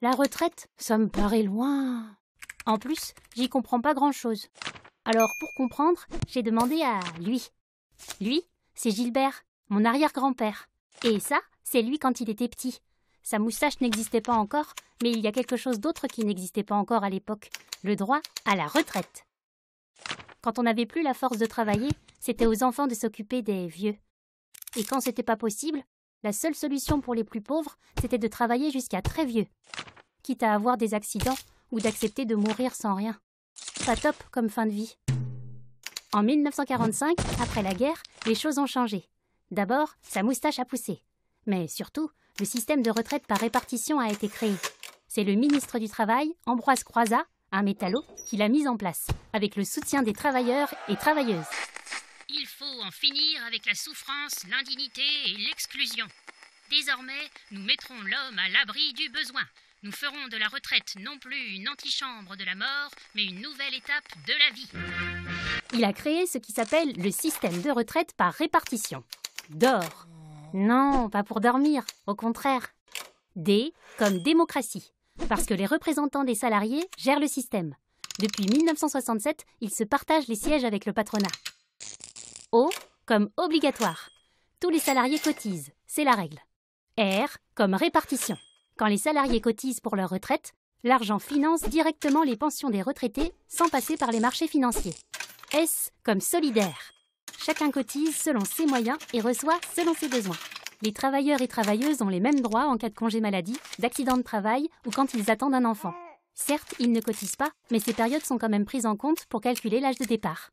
La retraite, ça me paraît loin. En plus, j'y comprends pas grand-chose. Alors, pour comprendre, j'ai demandé à lui. Lui, c'est Gilbert, mon arrière-grand-père. Et ça, c'est lui quand il était petit. Sa moustache n'existait pas encore, mais il y a quelque chose d'autre qui n'existait pas encore à l'époque. Le droit à la retraite. Quand on n'avait plus la force de travailler, c'était aux enfants de s'occuper des vieux. Et quand c'était pas possible, la seule solution pour les plus pauvres, c'était de travailler jusqu'à très vieux. Quitte à avoir des accidents ou d'accepter de mourir sans rien. Pas top comme fin de vie. En 1945, après la guerre, les choses ont changé. D'abord, sa moustache a poussé. Mais surtout, le système de retraite par répartition a été créé. C'est le ministre du Travail, Ambroise Croizat, un métallo, qui l'a mis en place, avec le soutien des travailleurs et travailleuses. Il faut en finir avec la souffrance, l'indignité et l'exclusion. Désormais, nous mettrons l'homme à l'abri du besoin. Nous ferons de la retraite non plus une antichambre de la mort, mais une nouvelle étape de la vie. Il a créé ce qui s'appelle le système de retraite par répartition. Dors. Non, pas pour dormir, au contraire. D comme démocratie, parce que les représentants des salariés gèrent le système. Depuis 1967, ils se partagent les sièges avec le patronat. O comme obligatoire. Tous les salariés cotisent, c'est la règle. R comme répartition. Quand les salariés cotisent pour leur retraite, l'argent finance directement les pensions des retraités sans passer par les marchés financiers. S comme solidaire. Chacun cotise selon ses moyens et reçoit selon ses besoins. Les travailleurs et travailleuses ont les mêmes droits en cas de congé maladie, d'accident de travail ou quand ils attendent un enfant. Certes, ils ne cotisent pas, mais ces périodes sont quand même prises en compte pour calculer l'âge de départ.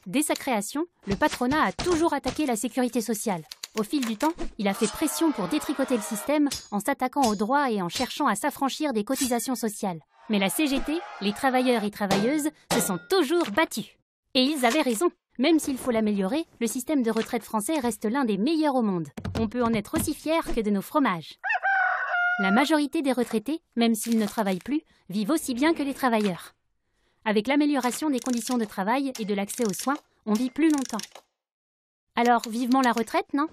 Dès sa création, le patronat a toujours attaqué la sécurité sociale. Au fil du temps, il a fait pression pour détricoter le système en s'attaquant aux droits et en cherchant à s'affranchir des cotisations sociales. Mais la CGT, les travailleurs et travailleuses, se sont toujours battus. Et ils avaient raison. Même s'il faut l'améliorer, le système de retraite français reste l'un des meilleurs au monde. On peut en être aussi fiers que de nos fromages. La majorité des retraités, même s'ils ne travaillent plus, vivent aussi bien que les travailleurs. Avec l'amélioration des conditions de travail et de l'accès aux soins, on vit plus longtemps. Alors, vivement la retraite, non?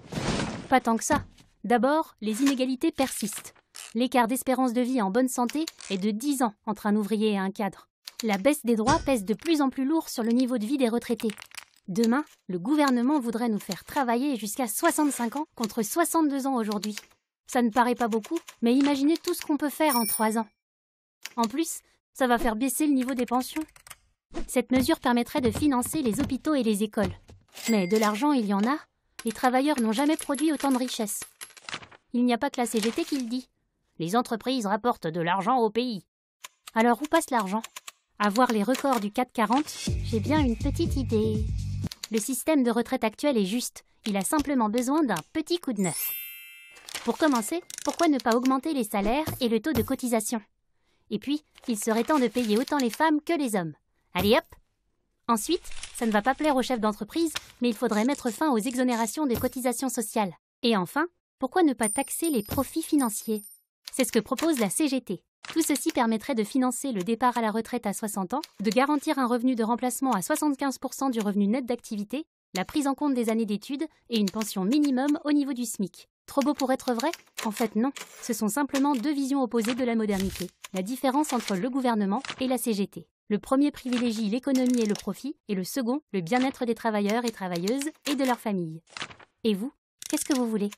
Pas tant que ça. D'abord, les inégalités persistent. L'écart d'espérance de vie en bonne santé est de 10 ans entre un ouvrier et un cadre. La baisse des droits pèse de plus en plus lourd sur le niveau de vie des retraités. Demain, le gouvernement voudrait nous faire travailler jusqu'à 65 ans contre 62 ans aujourd'hui. Ça ne paraît pas beaucoup, mais imaginez tout ce qu'on peut faire en 3 ans. En plus, ça va faire baisser le niveau des pensions. Cette mesure permettrait de financer les hôpitaux et les écoles. Mais de l'argent, il y en a. Les travailleurs n'ont jamais produit autant de richesses. Il n'y a pas que la CGT qui le dit. Les entreprises rapportent de l'argent au pays. Alors où passe l'argent? À voir les records du CAC 40, j'ai bien une petite idée. Le système de retraite actuel est juste. Il a simplement besoin d'un petit coup de neuf. Pour commencer, pourquoi ne pas augmenter les salaires et le taux de cotisation? Et puis, il serait temps de payer autant les femmes que les hommes. Allez hop! Ensuite, ça ne va pas plaire aux chefs d'entreprise, mais il faudrait mettre fin aux exonérations de cotisations sociales. Et enfin, pourquoi ne pas taxer les profits financiers? C'est ce que propose la CGT. Tout ceci permettrait de financer le départ à la retraite à 60 ans, de garantir un revenu de remplacement à 75% du revenu net d'activité, la prise en compte des années d'études et une pension minimum au niveau du SMIC. Trop beau pour être vrai? En fait non, ce sont simplement deux visions opposées de la modernité. La différence entre le gouvernement et la CGT. Le premier privilégie l'économie et le profit, et le second, le bien-être des travailleurs et travailleuses et de leurs familles. Et vous, qu'est-ce que vous voulez?